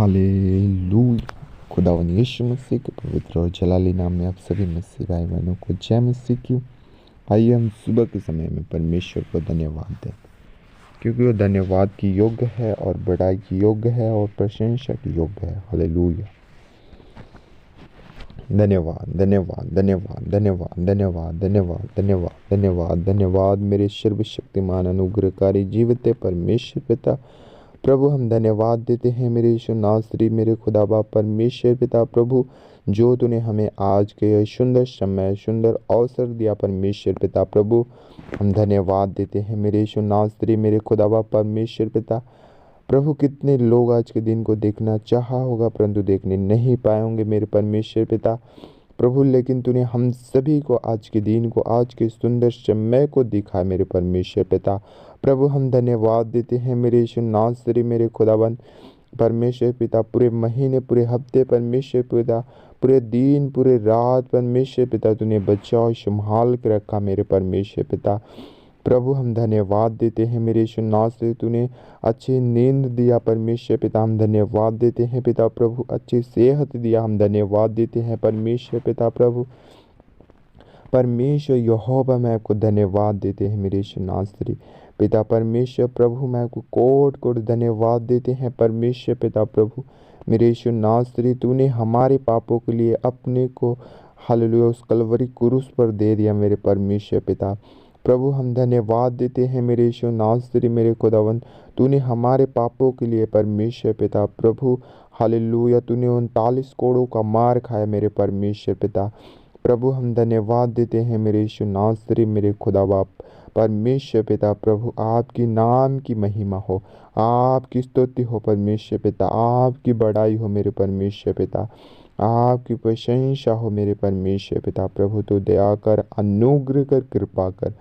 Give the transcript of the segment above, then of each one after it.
Hallelujah. खुदावन यीशु मसीह के पवित्र और जलाली नाम में आप सभी मसीह भाई बहनों को जय मसीह की। आइए हम सुबह के समय में परमेश्वर को धन्यवाद दें, क्योंकि वो धन्यवाद की योग्य है और बड़ाई की योग्य है और प्रशंसा की योग्य है। हालेलुया। धन्यवाद धन्यवाद धन्यवाद धन्यवाद धन्यवाद धन्यवाद धन्यवाद धन्यवाद धन्यवाद मेरे सर्वशक्तिमान अनुग्रहकारी जीवित परमेश्वर पिता प्रभु, हम धन्यवाद देते हैं मेरे यीशु नासरी, मेरे खुदा बाप परमेश्वर पिता प्रभु, जो तूने हमें आज के यह सुंदर समय सुंदर अवसर दिया परमेश्वर पिता प्रभु। हम धन्यवाद देते हैं मेरे यीशु नासरी, मेरे खुदा बाप परमेश्वर पिता प्रभु। कितने लोग आज के दिन को देखना चाहा होगा परंतु देखने नहीं पाए होंगे मेरे परमेश्वर पिता प्रभु, लेकिन तूने हम सभी को आज के दिन को, आज के सुंदर समय को दिखा मेरे परमेश्वर पिता प्रभु। हम धन्यवाद देते हैं मेरे यीशु नासरी, मेरे खुदाबंद परमेश्वर पिता। पूरे महीने, पूरे हफ्ते परमेश्वर पिता, पूरे दिन, पूरे रात परमेश्वर पिता तूने बचाओ संभाल के रखा मेरे परमेश्वर पिता प्रभु। हम धन्यवाद देते हैं मेरे यीशु नासरी, तूने अच्छी नींद दिया परमेश्वर पिता। हम धन्यवाद देते हैं पिता प्रभु, अच्छी सेहत दिया। हम धन्यवाद देते हैं परमेश्वर पिता प्रभु। परमेश्वर यहोवा, मैं आपको धन्यवाद देते हैं मेरे यीशु नासरी पिता परमेश्वर प्रभु। मैं आपको कोट कोट धन्यवाद देते हैं परमेश्वर पिता प्रभु। मेरे यीशु नासरी, तूने हमारे पापों के लिए अपने को हालेलुया उस कलवरी क्रूस पर दे दिया मेरे परमेश्वर पिता प्रभु। हम धन्यवाद देते हैं मेरे यीशु नासरी, मेरे खुदावन, तूने हमारे पापों के लिए परमेश्वर पिता प्रभु हालेलुया तूने 39 कोड़ों का मार खाया मेरे परमेश्वर पिता प्रभु। हम धन्यवाद देते हैं मेरे यीशु नासरी, मेरे खुदा बाप परमेश्वर पिता प्रभु। आपकी नाम की महिमा हो, आपकी स्तुति हो परमेश्वर पिता, आपकी बड़ाई हो मेरे परमेश्वर पिता, आपकी प्रशंसा हो मेरे परमेश्वर पिता प्रभु। तो दया कर, अनुग्रह कर, कृपा कर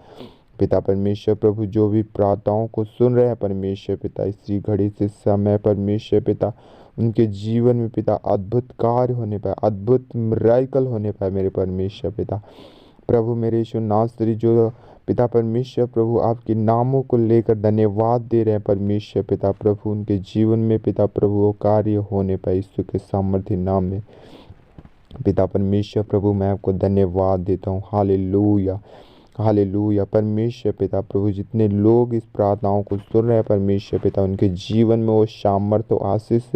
पिता परमेश्वर प्रभु। जो भी प्रार्थनाओं को सुन रहे हैं परमेश्वर पिता, इसी घड़ी से समय परमेश्वर पिता, उनके जीवन में पिता अद्भुत कार्य होने पाए, अद्भुत मिरेकल होने पाए मेरे परमेश्वर पिता प्रभु। मेरे यीशु नासरी, जो पिता परमेश्वर प्रभु आपके नामों को लेकर धन्यवाद दे रहे हैं परमेश्वर पिता प्रभु, उनके जीवन में पिता प्रभु वो कार्य होने पाए यीशु के सामर्थ्य नाम में पिता परमेश्वर प्रभु। मैं आपको धन्यवाद देता हूँ। हालेलुया हालेलुया परमेश्वर पिता प्रभु। जितने लोग इस प्रार्थनाओं को सुन रहे हैं परमेश्वर पिता, उनके जीवन में वो सामर्थ्य आशीष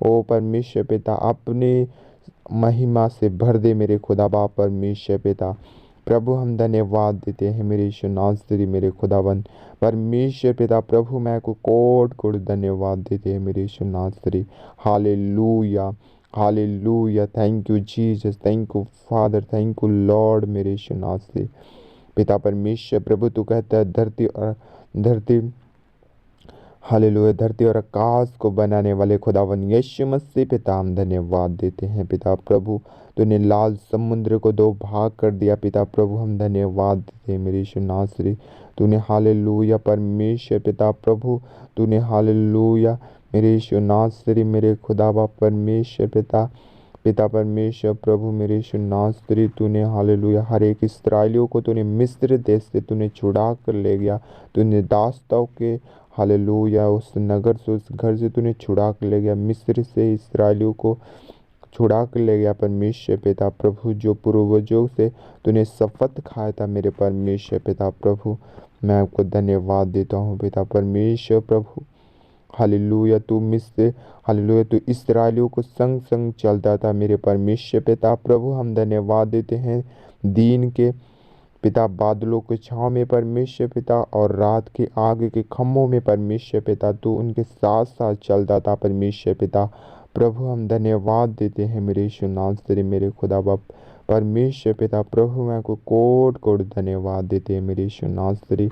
ओ परमेश्वर पिता अपने महिमा से भर दे मेरे खुदा बाप परमेश्वर पिता प्रभु। हम धन्यवाद देते हैं मेरे यीशु नासरी, मेरे खुदाबंद परमेश्वर पिता प्रभु। मैं को कोट कोट धन्यवाद देते हैं मेरे यीशु नासरी। Hallelujah hallelujah. Thank you Jesus, thank you father, thank you Lord मेरे यीशु नासरी पिता परमेश्वर प्रभु। तू कहता है धरती हालेलुया धरती और आकाश को बनाने वाले खुदावन यीशु मसीह पिता, हम धन्यवाद देते हैं पिता प्रभु। तूने लाल समुद्र को 2 भाग कर दिया पिता प्रभु। हम धन्यवाद देते हैं मेरे यीशु नासरी। तूने हालेलुया परमेश्वर पिता प्रभु, तूने हालेलुया मेरे यीशु नासरी, मेरे खुदा बाप परमेश्वर पिता पिता परमेश्वर प्रभु मेरे यीशु नासरी, तूने हालेलुया हर एक इस्राएलियों को तूने मिस्र देश से तूने छुड़ा कर ले गया। तूने दास्ताओं के हालेलुया उस नगर से, उस घर से तूने छुड़ा कर ले गया। मिस्र से इस्राएलियों को छुड़ा कर ले गया परमेश्वर पिता प्रभु। जो पूर्वजों से तूने शपथ खाया था मेरे परमेश्वर पिता प्रभु, मैं आपको धन्यवाद देता हूँ पिता परमेश्वर प्रभु। हालेलुया तू मिस्र हालेलुया तू इस्राएलियों को संग संग चलता था मेरे परमेश्वर पिता प्रभु। हम धन्यवाद देते हैं दिन के पिता बादलों के छाँव में परमेश्वर पिता और रात के आग के खम्भों में परमेश्वर पिता तू उनके साथ साथ चलता था परमेश्वर पिता प्रभु। हम धन्यवाद देते हैं मेरे यीशु नासरी, मेरे खुदा बाप परमेश्वर पिता प्रभु। मैं को कोट कोट धन्यवाद देते हैं मेरे यीशु नासरी,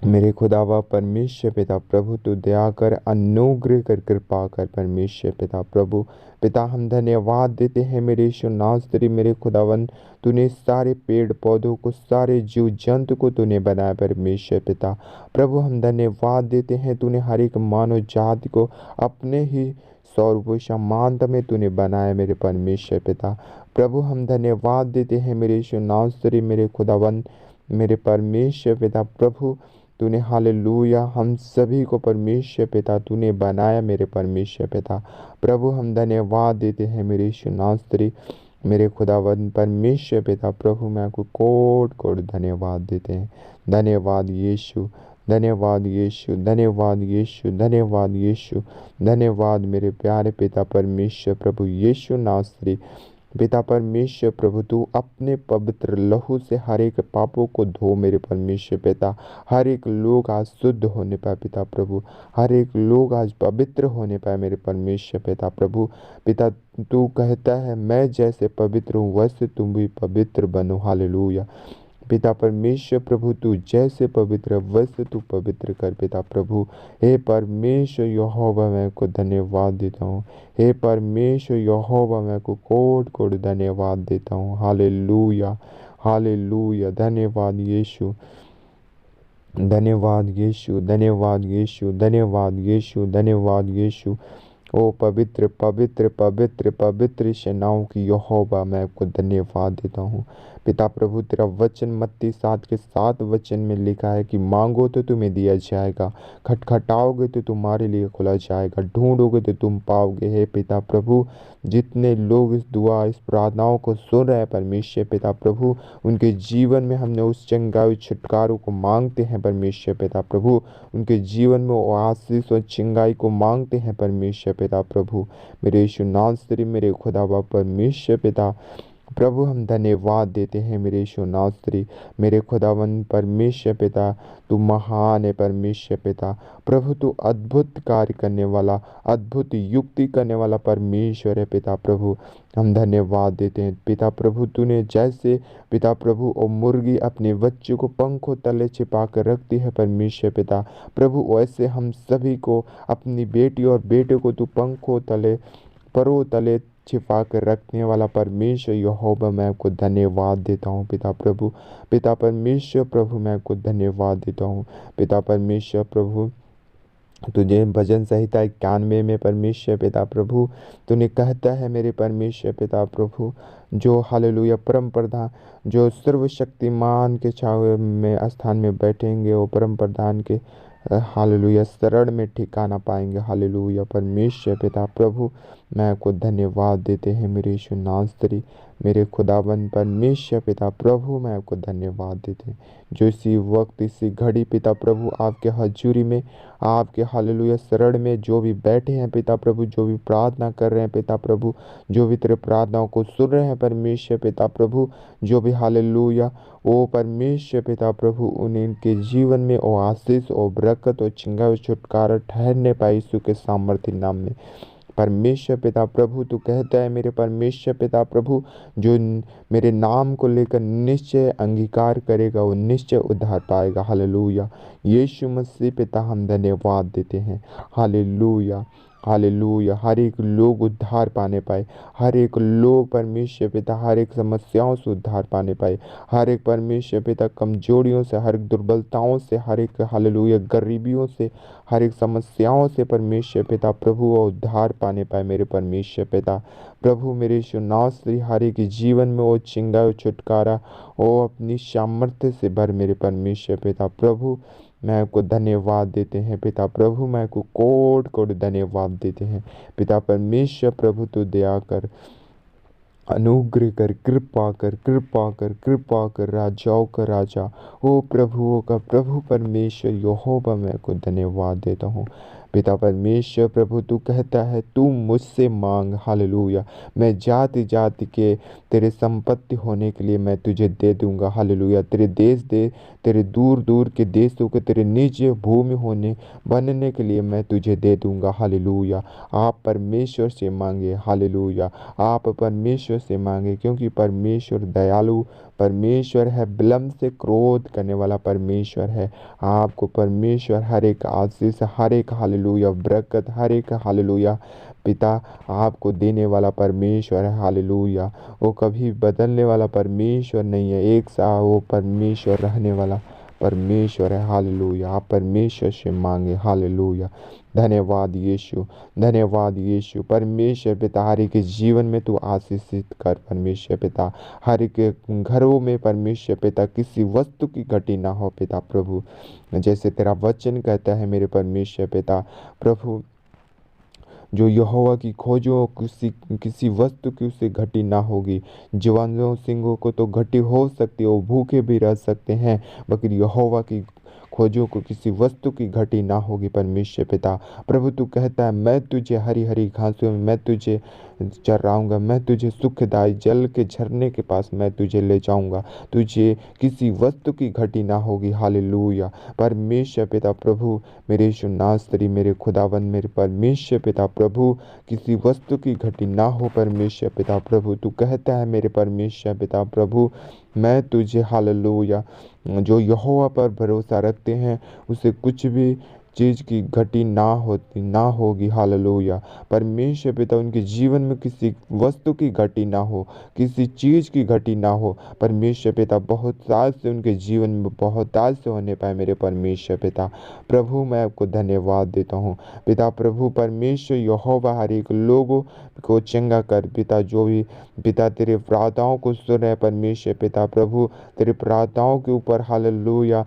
मेरे खुदा बाप परमेश्वर पिता प्रभु। तू दया कर, अनुग्रह कर, कृपा कर परमेश्वर पिता प्रभु पिता। हम धन्यवाद देते हैं मेरे यीशु नासरी, मेरे खुदावन। तूने सारे पेड़ पौधों को, सारे जीव जंतु को तूने बनाया परमेश्वर पिता प्रभु। हम धन्यवाद देते हैं तूने हर एक मानव जाति को अपने ही स्वरूप समानता में तूने बनाया मेरे परमेश्वर पिता प्रभु। हम धन्यवाद देते हैं मेरे यीशु नासरी, मेरे खुदावन, मेरे परमेश्वर पिता प्रभु। तूने हालेलुया हम सभी को परमेश्वर पिता तूने बनाया मेरे परमेश्वर पिता। प्रभु हम धन्यवाद देते हैं मेरे यीशु नासरी, मेरे खुदावंद परमेश्वर पिता। प्रभु मैं आपको कोट कोट धन्यवाद देते हैं। धन्यवाद यीशु, धन्यवाद यीशु, धन्यवाद यीशु, धन्यवाद यीशु, धन्यवाद मेरे प्यारे पिता परमेश्वर प्रभु यीशु नासरी। पिता परमेश्वर प्रभु तू अपने पवित्र लहू से हर एक पापों को धो मेरे परमेश्वर पिता। हर एक लोग आज शुद्ध होने पाए पिता प्रभु, हर एक लोग आज पवित्र होने पाए मेरे परमेश्वर पिता प्रभु। पिता तू कहता है मैं जैसे पवित्र हूँ वैसे तुम भी पवित्र बनो। हालेलुया पिता परमेश्वर प्रभु तू जैसे पवित्र है वैसे तू पवित्र कर पिता प्रभु। हे परमेश्वर यहोवा मैं को धन्यवाद देता हूँ। हे परमेश्वर यहोवा मैं को कोट कोट धन्यवाद देता हूँ। हालेलुया, हालेलुया, धन्यवाद यीशु, धन्यवाद यीशु, धन्यवाद यीशु, धन्यवाद यीशु, धन्यवाद यीशु। ओ पवित्र पवित्र पवित्र पवित्र सेनाओं की यहोवा मैं आपको धन्यवाद देता हूँ। पिता प्रभु तेरा वचन मत्ती 7:7 में लिखा है कि मांगो तो तुम्हें दिया जाएगा, खटखटाओगे तो तुम्हारे लिए खुला जाएगा, ढूंढोगे तो तुम पाओगे। हे पिता प्रभु जितने लोग इस दुआ इस प्रार्थनाओं को सुन रहे हैं परमेश्वर पिता प्रभु, उनके जीवन में हमने उस चंगाई छुटकारों को मांगते हैं परमेश्वर पिता प्रभु। उनके जीवन में वो आशीष और चंगाई को मांगते हैं परमेश्वर पिता प्रभु। मेरे यीशु नासरी मेरे खुदा बाप परमेश्वर पिता प्रभु हम धन्यवाद देते हैं मेरे यीशु नासरी मेरे खुदावन परमेश्वर पिता। तू महान है परमेश्वर पिता प्रभु, तू अद्भुत कार्य करने वाला, अद्भुत युक्ति करने वाला परमेश्वर है पिता प्रभु। हम धन्यवाद देते हैं पिता प्रभु। तूने जैसे पिता प्रभु और मुर्गी अपने बच्चे को पंखों तले छिपा कर रखती है परमेश्वर पिता प्रभु, वैसे हम सभी को अपनी बेटी और बेटे को तू पंखों तले परों तले छिपा कर रखने वाला परमेश्वर यहोवा मैं आपको धन्यवाद देता हूँ पिता प्रभु। पिता परमेश्वर प्रभु मैं आपको धन्यवाद देता हूँ पिता परमेश्वर प्रभु। तुझे भजन संहिता 91 में परमेश्वर पिता प्रभु तूने कहता है मेरे परमेश्वर पिता प्रभु, जो हालेलुया परम प्रधान जो सर्वशक्तिमान के छावे में स्थान में बैठेंगे वो परम प्रधान के हालेलुया शरण में ठिकाना पाएंगे। हालेलुया परमेश्वर पिता प्रभु मैं आपको धन्यवाद देते हैं मेरे यीशु नासरी मेरे खुदावन परमेश्वर पिता प्रभु मैं आपको धन्यवाद देते हैं। जो इसी वक्त इसी घड़ी पिता प्रभु आपके हजूरी में आपके हालेलुया शरण में जो भी बैठे हैं पिता प्रभु, जो भी प्रार्थना कर रहे हैं पिता प्रभु, जो भी तेरे प्रार्थनाओं को सुन रहे हैं परमेश्वर पिता प्रभु, जो भी हालेलुया ओ परमेश्वर पिता प्रभु उनके जीवन में ओ आशीष ओ बरकत और चंगाई छुटकारा ठहरने पाए यीशु के सामर्थ्य नाम में। परमेश्वर पिता प्रभु तू कहता है मेरे परमेश्वर पिता प्रभु, जो मेरे नाम को लेकर निश्चय अंगीकार करेगा वो निश्चय उद्धार पाएगा। हालेलुया यीशु मसीह पिता हम धन्यवाद देते हैं। हालेलुया, हालेलुया हर एक लोग उद्धार पाने पाए, हर एक लोग परमेश्वर पिता हर एक समस्याओं से उद्धार पाने पाए, हर एक परमेश्वर पिता कमजोरियों से, हर एक दुर्बलताओं से, हर एक हालेलुया गरीबियों से, हर एक समस्याओं से परमेश्वर पिता प्रभु वो उद्धार पाने पाए मेरे परमेश्वर पिता प्रभु। मेरे यीशु नासरी हर एक जीवन में वो चिंगाई छुटकारा वो अपनी सामर्थ्य से भर मेरे परमेश्वर पिता प्रभु। मैं आपको धन्यवाद देते हैं पिता प्रभु, मैं आपको कोट कोट धन्यवाद देते हैं पिता परमेश्वर प्रभु। तू दया कर, अनुग्रह कर, कृपा कर, कृपा कर, कृपा कर, राजाओं का राजा ओ प्रभुओं का प्रभु परमेश्वर यहोवा मैं को धन्यवाद देता हूँ पिता परमेश्वर प्रभु। तू कहता है तू मुझसे मांग, हालेलुया मैं जाति जाति के तेरे संपत्ति होने के लिए मैं तुझे दे दूंगा। हालेलुया तेरे देश दे तेरे दूर दूर के देशों के तेरे निज भूमि होने बनने के लिए मैं तुझे दे दूंगा। हालेलुया आप परमेश्वर से मांगे, हालेलुया आप परमेश्वर से मांगे क्योंकि परमेश्वर दयालु परमेश्वर है, विलम्ब से क्रोध करने वाला परमेश्वर है। आपको परमेश्वर हर एक आशीष हर एक हालेलुया बरकत हर एक हालेलुया पिता आपको देने वाला परमेश्वर है। हालेलुया वो कभी बदलने वाला परमेश्वर नहीं है, एक सा वो परमेश्वर रहने वाला परमेश्वर है। हालेलुया। आप परमेश्वर से मांगे। हालेलुया। धन्यवाद यीशु, धन्यवाद यीशु। परमेश्वर पिता हर एक के जीवन में तू आशीषित कर परमेश्वर पिता। हर एक के घरों में परमेश्वर पिता किसी वस्तु की घटी ना हो पिता प्रभु। जैसे तेरा वचन कहता है मेरे परमेश्वर पिता प्रभु, जो यहोवा की खोजो किसी वस्तु की उसे घटी ना होगी। जवानों सिंहों को तो घटी हो सकती है, वो भूखे भी रह सकते हैं, मगर यहोवा की खोजों को किसी वस्तु की घटी ना होगी परमेश्वर पिता प्रभु। तू कहता है मैं तुझे हरी हरी घासों में मैं तुझे चराऊंगा, मैं तुझे सुखदायी जल के झरने के पास मैं तुझे ले जाऊंगा, तुझे किसी वस्तु की घटी ना होगी। हालेलुया। परमेश्वर पिता प्रभु, मेरे यीशु नासरी, मेरे खुदावन, मेरे परमेश्वर पिता प्रभु, किसी वस्तु की घटी ना हो परमेश्वर पिता प्रभु। तू कहता है मेरे परमेश्वर पिता प्रभु, मैं तुझे हालेलुया, जो यहोवा पर भरोसा रखते हैं उसे कुछ भी चीज़ की घटी ना होगी। हालेलुया। परमेश्वर पिता उनके जीवन में किसी वस्तु की घटी ना हो, किसी चीज़ की घटी ना हो परमेश्वर पिता। बहुत साल से उनके जीवन में बहुत साल से होने पाए मेरे परमेश्वर पिता प्रभु। मैं आपको धन्यवाद देता हूँ पिता प्रभु। परमेश्वर यहोवा हर एक लोगों को चंगा कर पिता, जो भी पिता तेरे प्रार्थनाओं को सुन रहे परमेश्वर पिता प्रभु, तेरे प्रार्थनाओं के ऊपर हालेलुया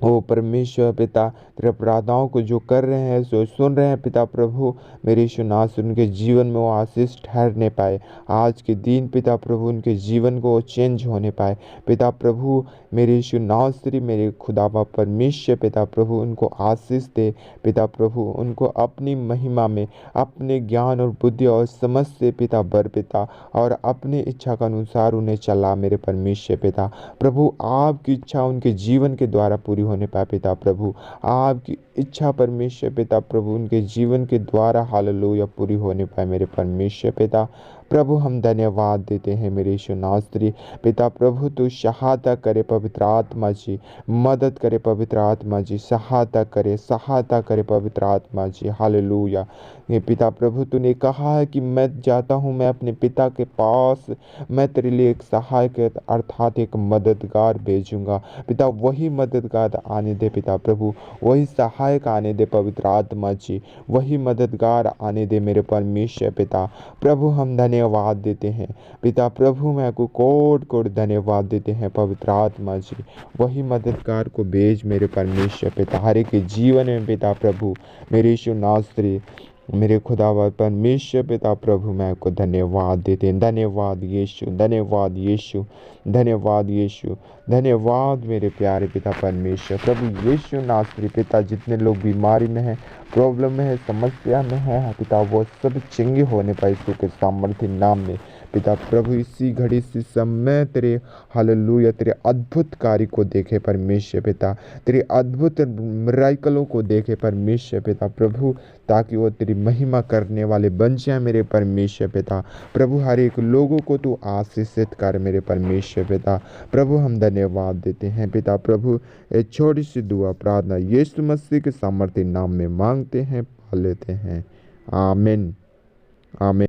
ओ परमेश्वर पिता, तेरे प्रार्थनाओं को जो कर रहे हैं सो सुन रहे हैं पिता प्रभु। मेरे यीशु नासरी उनके जीवन में वो आशीष ठहरने पाए आज के दिन पिता प्रभु, उनके जीवन को वो चेंज होने पाए पिता प्रभु। मेरे यीशु नासरी, मेरे खुदा बाप परमेश्वर पिता प्रभु, उनको आशीष दे पिता प्रभु। उनको अपनी महिमा में अपने ज्ञान और बुद्धि और समझ से पिता भर पिता, और अपनी इच्छा के अनुसार उन्हें चला मेरे परमेश्वर पिता प्रभु। आपकी इच्छा उनके जीवन के द्वारा पूरी होने पाए पिता प्रभु। आपकी इच्छा परमेश्वर पिता प्रभु उनके जीवन के द्वारा हालेलुया पूरी होने पाए मेरे परमेश्वर पिता प्रभु। हम धन्यवाद देते हैं मेरे यीशु नासरी पिता प्रभु। तू सहायता करे पवित्र आत्मा जी, मदद करे पवित्र आत्मा जी, सहायता करे पवित्र आत्मा जी। हालेलुया। ये पिता प्रभु, तूने कहा है कि मैं जाता हूँ मैं अपने पिता के पास, मैं तेरे लिए एक सहायक अर्थात एक मददगार भेजूंगा पिता। वही मददगार आने दे पिता प्रभु, वही सहायक आने दे पवित्र आत्मा जी, वही मददगार आने दे मेरे परमेश्वर पिता प्रभु। हम धन्यवाद देते हैं पिता प्रभु, मैं को कोट धन्यवाद देते हैं पवित्र आत्मा जी। वही मददगार को भेज मेरे परमेश्वर पिता हर एक के जीवन में पिता प्रभु। मेरे यीशु नासरी, मेरे खुदावंद परमेश्वर पिता प्रभु, मैं आपको धन्यवाद देते हैं। धन्यवाद यीशु, धन्यवाद यीशु, धन्यवाद यीशु, धन्यवाद मेरे प्यारे पिता परमेश्वर प्रभु यीशु नासरी पिता। जितने लोग बीमारी में हैं, प्रॉब्लम में है, समस्या में है पिता, वो सब चंगे होने पाए यीशु के सामर्थ्य नाम में पिता प्रभु। इसी घड़ी इसी समय तेरे हालेलुया तेरे अद्भुत कार्य को देखे परमेश्वर पिता, तेरे अद्भुत मिराकलों को देखे परमेश्वर पिता प्रभु, ताकि वो तेरी महिमा करने वाले बन जाए मेरे परमेश्वर पिता प्रभु। हर एक लोगों को तू आशीषित कर मेरे परमेश्वर पिता प्रभु। हम धन्यवाद देते हैं पिता प्रभु। एक छोटी सी दुआ प्रार्थना यीशु मसीह के सामर्थ्य नाम में मांगते हैं, पा लेते हैं। आमीन, आमीन।